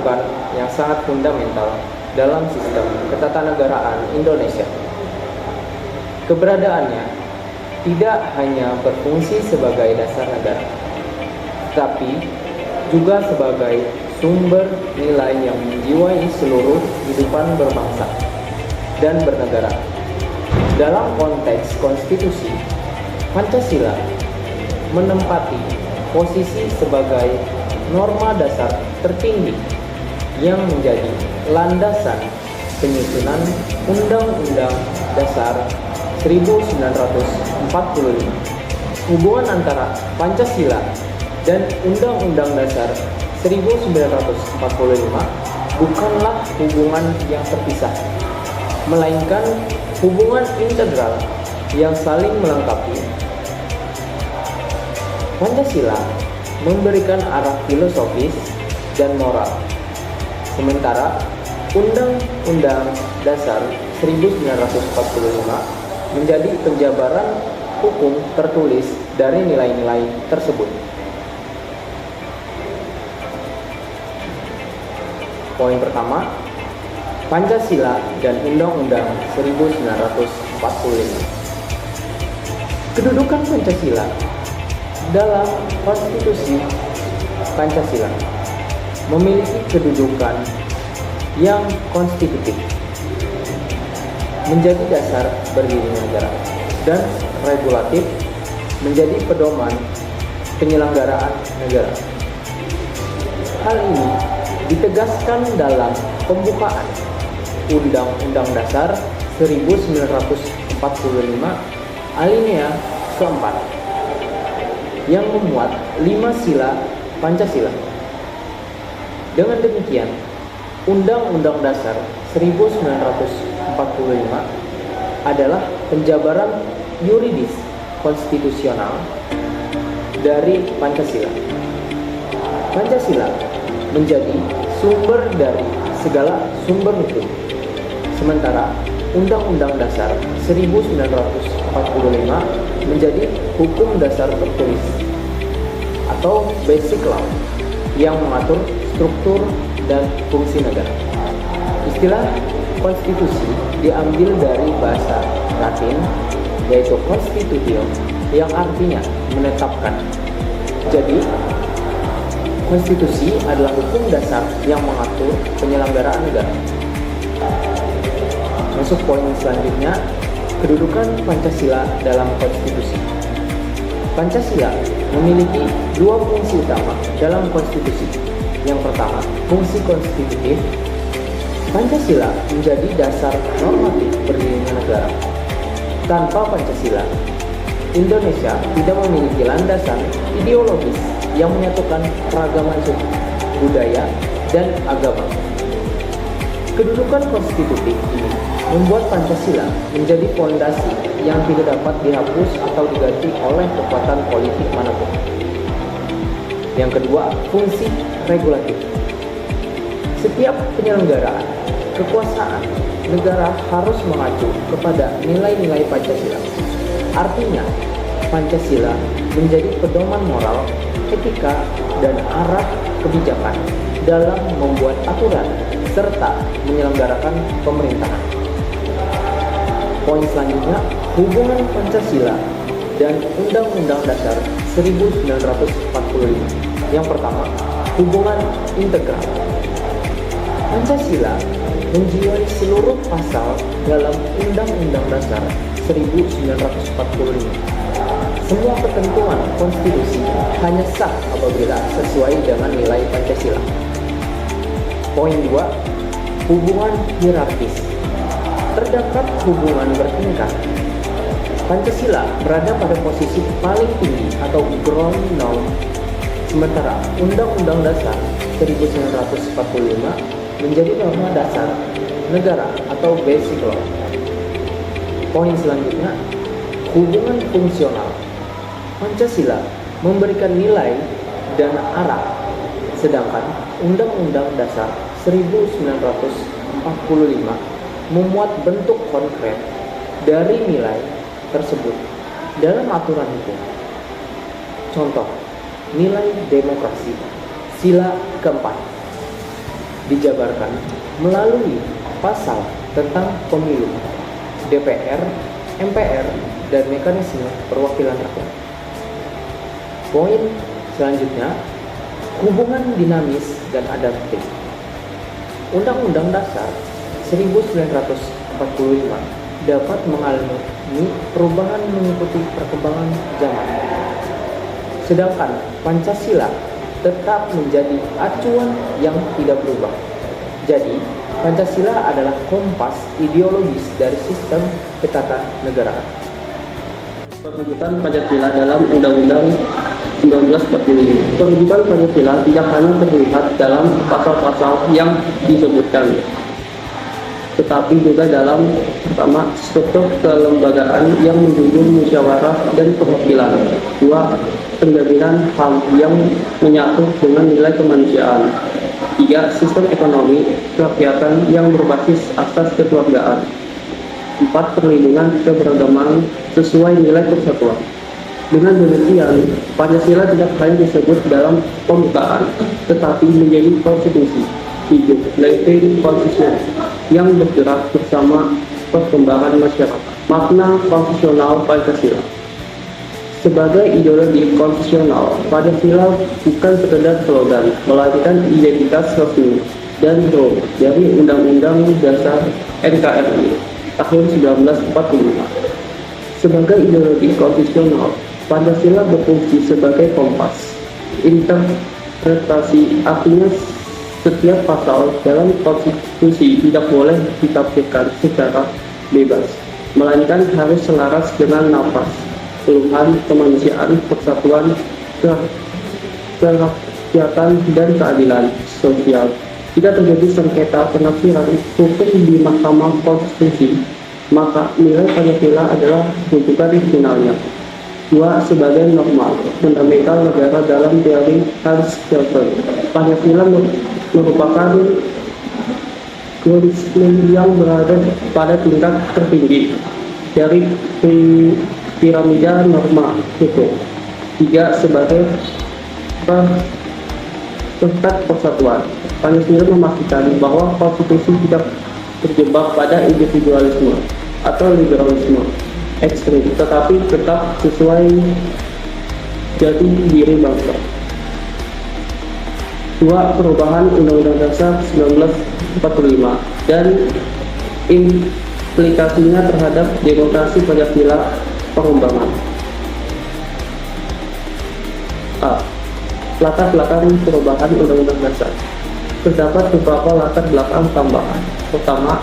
kedudukan yang sangat fundamental dalam sistem ketatanegaraan Indonesia. Keberadaannya tidak hanya berfungsi sebagai dasar negara, tetapi juga sebagai sumber nilai yang menjiwai seluruh kehidupan berbangsa dan bernegara. Dalam konteks konstitusi, Pancasila menempati posisi sebagai norma dasar tertinggi yang menjadi landasan penyusunan Undang-Undang Dasar 1945. Hubungan antara Pancasila dan Undang-Undang Dasar 1945 bukanlah hubungan yang terpisah, melainkan hubungan integral yang saling melengkapi. Pancasila memberikan arah filosofis dan moral, sementara Undang-Undang Dasar 1945 menjadi penjabaran hukum tertulis dari nilai-nilai tersebut. Poin pertama, Pancasila dan Undang-Undang 1945. Kedudukan Pancasila dalam konstitusi Pancasila memiliki kedudukan yang konstitutif, menjadi dasar berdirinya negara, dan regulatif, menjadi pedoman penyelenggaraan negara. Hal ini ditegaskan dalam pembukaan Undang-Undang Dasar 1945 alinea keempat yang memuat 5 sila Pancasila. Dengan demikian, Undang-Undang Dasar 1945 adalah penjabaran yuridis konstitusional dari Pancasila. Pancasila menjadi sumber dari segala sumber hukum, sementara Undang-Undang Dasar 1945 menjadi hukum dasar tertulis atau basic law yang mengatur struktur dan fungsi negara. Istilah konstitusi diambil dari bahasa Latin, yaitu constitutio, yang artinya menetapkan. Jadi, konstitusi adalah hukum dasar yang mengatur penyelenggaraan negara. Masuk poin selanjutnya, kedudukan Pancasila dalam konstitusi. Pancasila memiliki 2 fungsi utama dalam konstitusi. Yang pertama, fungsi konstitutif. Pancasila menjadi dasar normatif berdirinya negara. Tanpa Pancasila, Indonesia tidak memiliki landasan ideologis yang menyatukan keragaman suku, budaya, dan agama. Kedudukan konstitutif ini membuat Pancasila menjadi fondasi yang tidak dapat dihapus atau diganti oleh kekuatan politik manapun. Yang kedua, fungsi regulatif. Setiap penyelenggaraan kekuasaan negara harus mengacu kepada nilai-nilai Pancasila. Artinya, Pancasila menjadi pedoman moral, etika, dan arah kebijakan dalam membuat aturan serta menyelenggarakan pemerintahan. Poin selanjutnya, hubungan Pancasila dan Undang-Undang Dasar 1945. Yang pertama, hubungan integral. Pancasila menjiwai seluruh pasal dalam Undang-Undang Dasar 1945. Semua ketentuan konstitusi hanya sah apabila sesuai dengan nilai Pancasila. Poin 2, hubungan hierarkis. Terdapat hubungan bertingkat. Pancasila berada pada posisi paling tinggi atau ground norm, sementara Undang-Undang Dasar 1945 menjadi norma dasar negara atau basic law. Poin selanjutnya, hubungan fungsional. Pancasila memberikan nilai dan arah, sedangkan Undang-Undang Dasar 1945 memuat bentuk konkret dari nilai tersebut dalam aturan hukum. Contoh, nilai demokrasi, sila keempat. dijabarkan melalui pasal tentang pemilu, DPR, MPR, dan mekanisme perwakilan rakyat. Poin selanjutnya, hubungan dinamis dan adaptif. Undang-Undang Dasar 1945 dapat mengalami perubahan mengikuti perkembangan zaman. Sedangkan Pancasila tetap menjadi acuan yang tidak berubah. Jadi, Pancasila adalah kompas ideologis dari sistem ketatanegaraan. Perwujudan Pancasila dalam Undang-Undang 1945. Perwujudan Pancasila tidak hanya terlihat dalam pasal-pasal yang disebutkan, tetapi juga dalam pertama, struktur kelembagaan yang menjunjung musyawarah dan perwakilan. Dua, penjaminan HAM yang menyatu dengan nilai kemanusiaan. Tiga, sistem ekonomi kerakyatan yang berbasis asas kekeluargaan. Empat, perlindungan keberagaman sesuai nilai persatuan. Dengan demikian, Pancasila tidak hanya disebut dalam pembukaan, tetapi menjadi konstitusi hidup, living constitution, yang bergerak bersama perkembangan masyarakat. Makna konstitusional Pancasila. Sebagai ideologi konstitusional, Pancasila bukan sekedar slogan, melainkan identitas resmi dan dogma dari Undang-Undang Dasar NKRI tahun 1945. Sebagai ideologi konstitusional, Pancasila berfungsi sebagai kompas interpretasi, artinya setiap pasal dalam konstitusi tidak boleh ditafsirkan secara bebas, melainkan harus selaras dengan nafas, keluhan kemanusiaan, persatuan, kerakyatan, dan keadilan sosial. Jika terjadi sengketa penafsiran hukum di Mahkamah Konstitusi, maka nilai Pancasila adalah rujukan finalnya. Dua, sebagai norma fundamental negara dalam teori Hans Kelsen, Pancasila merupakan konstitusi yang berada pada tingkat tertinggi dari piramida norma hukum. Tiga, sebagai pusat persatuan, Pancasila memastikan bahwa konstitusi tidak terjebak pada individualisme atau liberalisme ekstrim, tetapi tetap sesuai jati diri bangsa. Dua, perubahan Undang-Undang Dasar 1945 dan implikasinya terhadap demokrasi Pancasila pengembangan. A. Latar belakang perubahan Undang-Undang Dasar. Terdapat beberapa latar belakang tambahan. Pertama,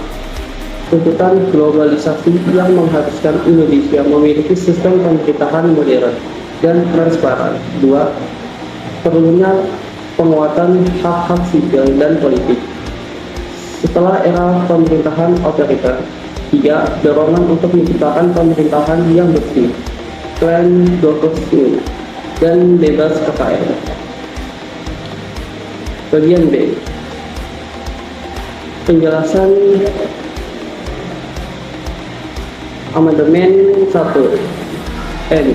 tuntutan globalisasi yang mengharuskan Indonesia memiliki sistem pemerintahan modern dan transparan. Dua, perlunya penguatan hak-hak sipil dan politik setelah era pemerintahan otoriter. Tiga, dorongan untuk menciptakan pemerintahan yang bersih, clean governance, dan bebas KKR. Bagian B, penjelasan Amandemen 1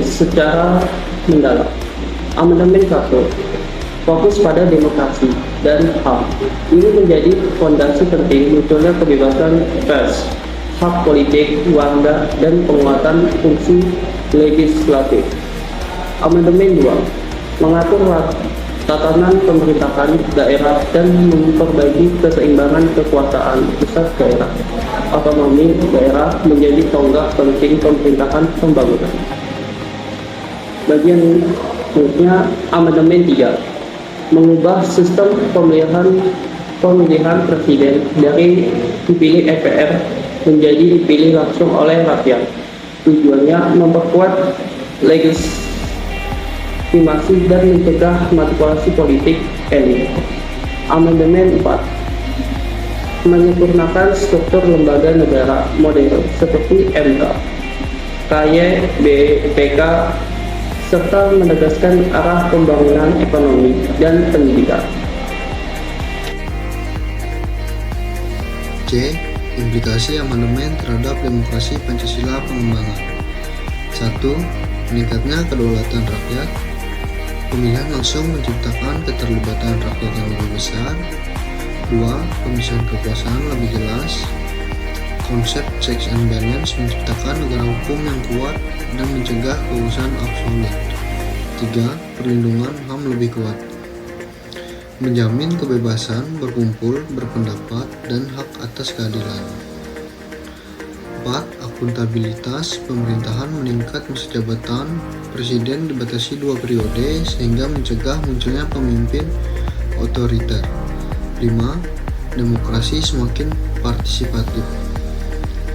secara mendalam. Amandemen 1 fokus pada demokrasi dan HAM. Ini menjadi fondasi penting munculnya kebebasan pers, hak politik, warga, dan penguatan fungsi legislatif. Amandemen 2 mengatur tatanan pemerintahan daerah dan memperbaiki keseimbangan kekuasaan pusat daerah. Otonomi daerah menjadi tonggak penting pemerintahan pembangunan. Bagian berikutnya, Amandemen 3 mengubah sistem pemilihan presiden dari dipilih MPR menjadi dipilih langsung oleh rakyat. Tujuannya memperkuat legitimasi dan mencegah manipulasi politik elit. Amandemen 4 menyempurnakan struktur lembaga negara modern seperti MK, KY, BPK, serta menegaskan arah pembangunan ekonomi dan pendidikan. C. Implikasi amandemen terhadap demokrasi Pancasila pengembangan. 1. Meningkatnya kedaulatan rakyat. Pemilihan langsung menciptakan keterlibatan rakyat yang lebih besar. 2. Pemisahan kekuasaan lebih jelas. Konsep checks and balance menciptakan negara hukum yang kuat dan mencegah kekuasaan absolut. 3. Perlindungan HAM lebih kuat. Menjamin kebebasan berkumpul, berpendapat, dan hak atas keadilan. 4. Akuntabilitas pemerintahan meningkat. Masa jabatan presiden dibatasi 2 periode sehingga mencegah munculnya pemimpin otoriter. 5. Demokrasi semakin partisipatif.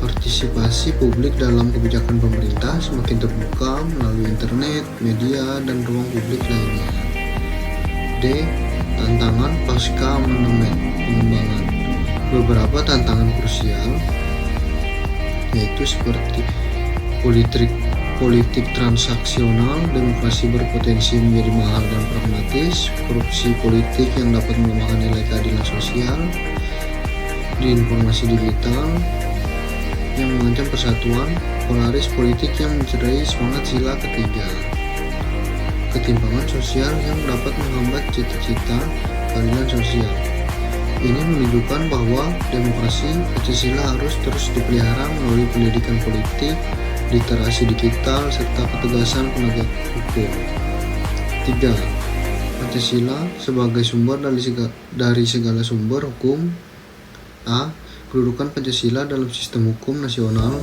Partisipasi publik dalam kebijakan pemerintah semakin terbuka melalui internet, media, dan ruang publik lainnya. D. Tantangan pasca amandemen pengembangan. Beberapa tantangan krusial yaitu seperti politik transaksional, demokrasi berpotensi menjadi mahal dan pragmatis, korupsi politik yang dapat melemahkan nilai keadilan sosial, informasi digital yang mengancam persatuan, polaris politik yang mencederai semangat sila ketiga, ketimpangan sosial yang dapat menghambat cita-cita keadilan sosial. Ini menunjukkan bahwa demokrasi Pancasila harus terus dipelihara melalui pendidikan politik, literasi digital, serta ketegasan penegak hukum. 3. Pancasila sebagai sumber dari segala sumber hukum. A. Kedudukan Pancasila dalam sistem hukum nasional.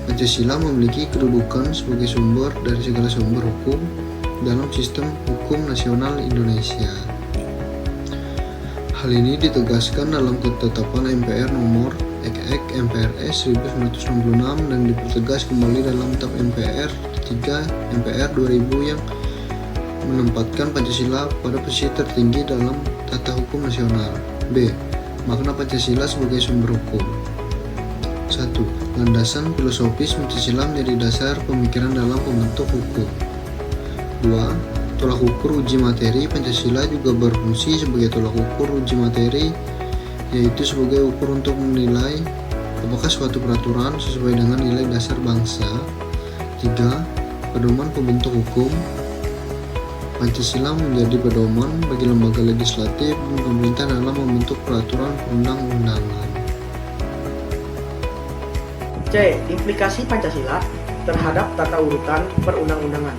Pancasila memiliki kedudukan sebagai sumber dari segala sumber hukum dalam sistem hukum nasional Indonesia. Hal ini ditegaskan dalam ketetapan MPR nomor MPRS 1966 dan dipertegas kembali dalam Tab MPR 3 MPR 2000 yang menempatkan Pancasila pada posisi tertinggi dalam tata hukum nasional. B. Makna Pancasila sebagai sumber hukum. 1. Landasan filosofis Pancasila menjadi dasar pemikiran dalam pembentuk hukum. 2. Tolak ukur uji materi Pancasila juga berfungsi sebagai tolak ukur uji materi, yaitu sebagai ukur untuk menilai apakah suatu peraturan sesuai dengan nilai dasar bangsa. 3. Pedoman pembentuk hukum. Pancasila menjadi pedoman bagi lembaga legislatif dan pemerintah dalam membentuk peraturan perundang-undangan. C. Implikasi Pancasila terhadap tata urutan perundang-undangan.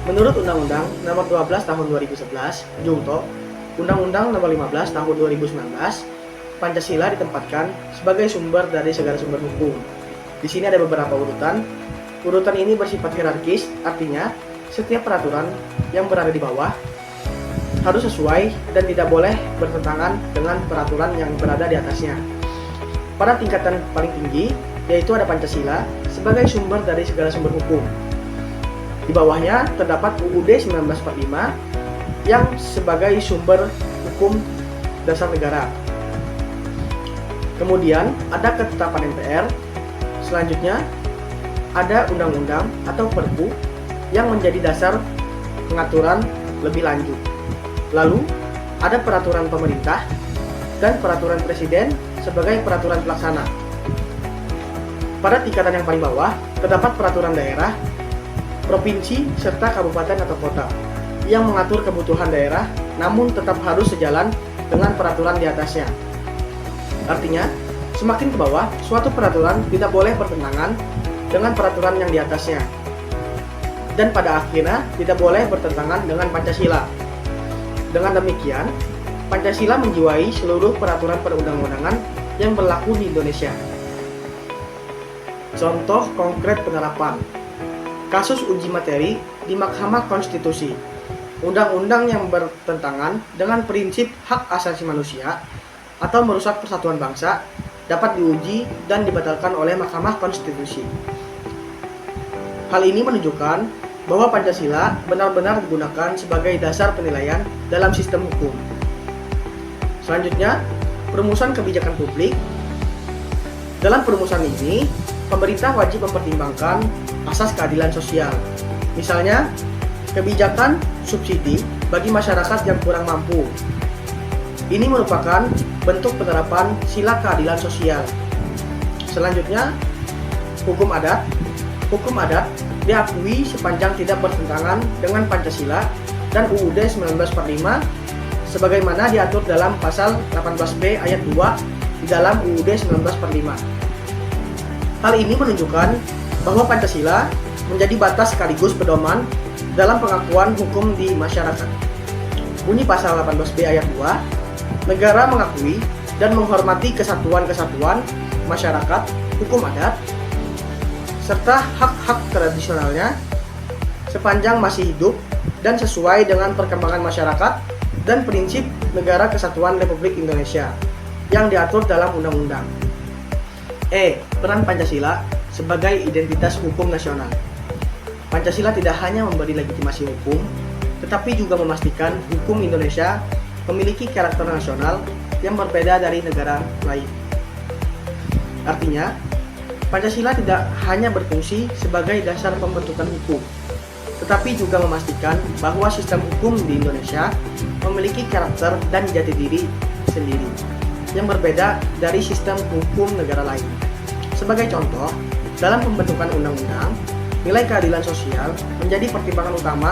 Menurut Undang-Undang Nomor 12 Tahun 2011, Junto, Undang-Undang Nomor 15 Tahun 2019, Pancasila ditempatkan sebagai sumber dari segala sumber hukum. Di sini ada beberapa urutan. Urutan ini bersifat hierarkis, artinya setiap peraturan yang berada di bawah harus sesuai dan tidak boleh bertentangan dengan peraturan yang berada di atasnya. Pada tingkatan paling tinggi, yaitu ada Pancasila sebagai sumber dari segala sumber hukum. Di bawahnya terdapat UUD 1945 yang sebagai sumber hukum dasar negara. Kemudian ada ketetapan MPR. Selanjutnya ada undang-undang atau Perpu yang menjadi dasar pengaturan lebih lanjut. Lalu ada peraturan pemerintah dan peraturan presiden sebagai peraturan pelaksana. Pada tingkatan yang paling bawah terdapat peraturan daerah, provinsi, serta kabupaten atau kota yang mengatur kebutuhan daerah namun tetap harus sejalan dengan peraturan di atasnya. Artinya, semakin ke bawah, suatu peraturan tidak boleh bertentangan dengan peraturan yang di atasnya. Dan pada akhirnya tidak boleh bertentangan dengan Pancasila. Dengan demikian, Pancasila menjiwai seluruh peraturan perundang-undangan yang berlaku di Indonesia. Contoh konkret penerapan. Kasus uji materi di Mahkamah Konstitusi. Undang-undang yang bertentangan dengan prinsip hak asasi manusia atau merusak persatuan bangsa dapat diuji dan dibatalkan oleh Mahkamah Konstitusi. Hal ini menunjukkan bahwa Pancasila benar-benar digunakan sebagai dasar penilaian dalam sistem hukum. Selanjutnya, perumusan kebijakan publik. Dalam perumusan ini, pemerintah wajib mempertimbangkan asas keadilan sosial. Misalnya, kebijakan subsidi bagi masyarakat yang kurang mampu. Ini merupakan bentuk penerapan sila keadilan sosial. Selanjutnya, hukum adat. Hukum adat diakui sepanjang tidak bertentangan dengan Pancasila dan UUD 1945 sebagaimana diatur dalam pasal 18B ayat 2 di dalam UUD 1945. Hal ini menunjukkan bahwa Pancasila menjadi batas sekaligus pedoman dalam pengakuan hukum di masyarakat. Bunyi pasal 18B ayat 2, negara mengakui dan menghormati kesatuan-kesatuan masyarakat, hukum adat, serta hak-hak tradisionalnya sepanjang masih hidup dan sesuai dengan perkembangan masyarakat dan prinsip Negara Kesatuan Republik Indonesia yang diatur dalam undang-undang. Peran Pancasila sebagai identitas hukum nasional. Pancasila tidak hanya memberi legitimasi hukum, tetapi juga memastikan hukum Indonesia memiliki karakter nasional yang berbeda dari negara lain. Artinya, Pancasila tidak hanya berfungsi sebagai dasar pembentukan hukum, tetapi juga memastikan bahwa sistem hukum di Indonesia memiliki karakter dan jati diri sendiri yang berbeda dari sistem hukum negara lain. Sebagai contoh, dalam pembentukan undang-undang, nilai keadilan sosial menjadi pertimbangan utama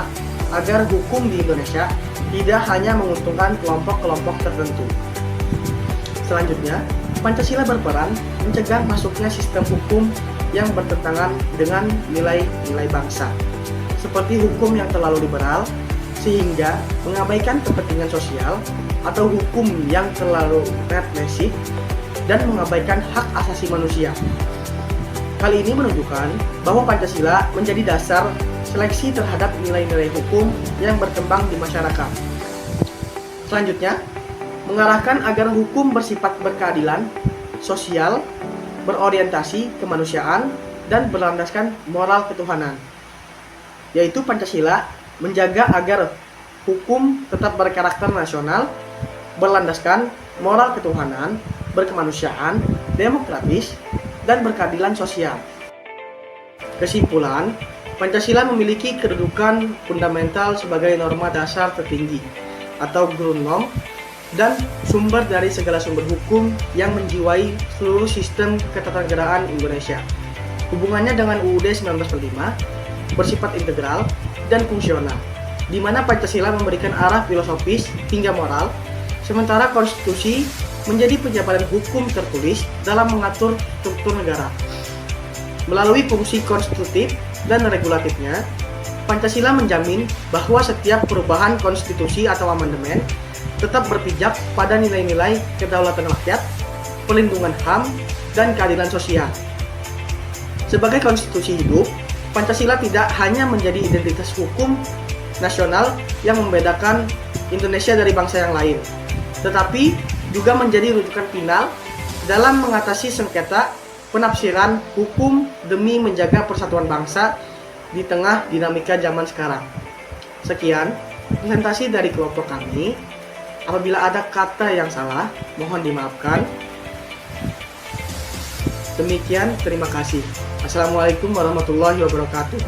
agar hukum di Indonesia tidak hanya menguntungkan kelompok-kelompok tertentu. Selanjutnya, Pancasila berperan mencegah masuknya sistem hukum yang bertentangan dengan nilai-nilai bangsa, seperti hukum yang terlalu liberal, sehingga mengabaikan kepentingan sosial, atau hukum yang terlalu represif, dan mengabaikan hak asasi manusia. Hal ini menunjukkan bahwa Pancasila menjadi dasar seleksi terhadap nilai-nilai hukum yang berkembang di masyarakat. Selanjutnya, mengarahkan agar hukum bersifat berkeadilan, sosial, berorientasi kemanusiaan, dan berlandaskan moral ketuhanan. Yaitu Pancasila menjaga agar hukum tetap berkarakter nasional, berlandaskan moral ketuhanan, berkemanusiaan, demokratis, dan berkeadilan sosial. Kesimpulan, Pancasila memiliki kedudukan fundamental sebagai norma dasar tertinggi atau Grundnorm dan sumber dari segala sumber hukum yang menjiwai seluruh sistem ketatanegaraan Indonesia. Hubungannya dengan UUD 1945 bersifat integral dan fungsional, di mana Pancasila memberikan arah filosofis hingga moral, sementara konstitusi menjadi penjabaran hukum tertulis dalam mengatur struktur negara. Melalui fungsi konstitutif dan regulatifnya, Pancasila menjamin bahwa setiap perubahan konstitusi atau amandemen tetap berpijak pada nilai-nilai kedaulatan rakyat, pelindungan HAM, dan keadilan sosial. Sebagai konstitusi hidup, Pancasila tidak hanya menjadi identitas hukum nasional yang membedakan Indonesia dari bangsa yang lain, tetapi juga menjadi rujukan final dalam mengatasi sengketa penafsiran hukum demi menjaga persatuan bangsa di tengah dinamika zaman sekarang. Sekian presentasi dari kelompok kami. Apabila ada kata yang salah, mohon dimaafkan. Demikian, terima kasih. Assalamualaikum warahmatullahi wabarakatuh.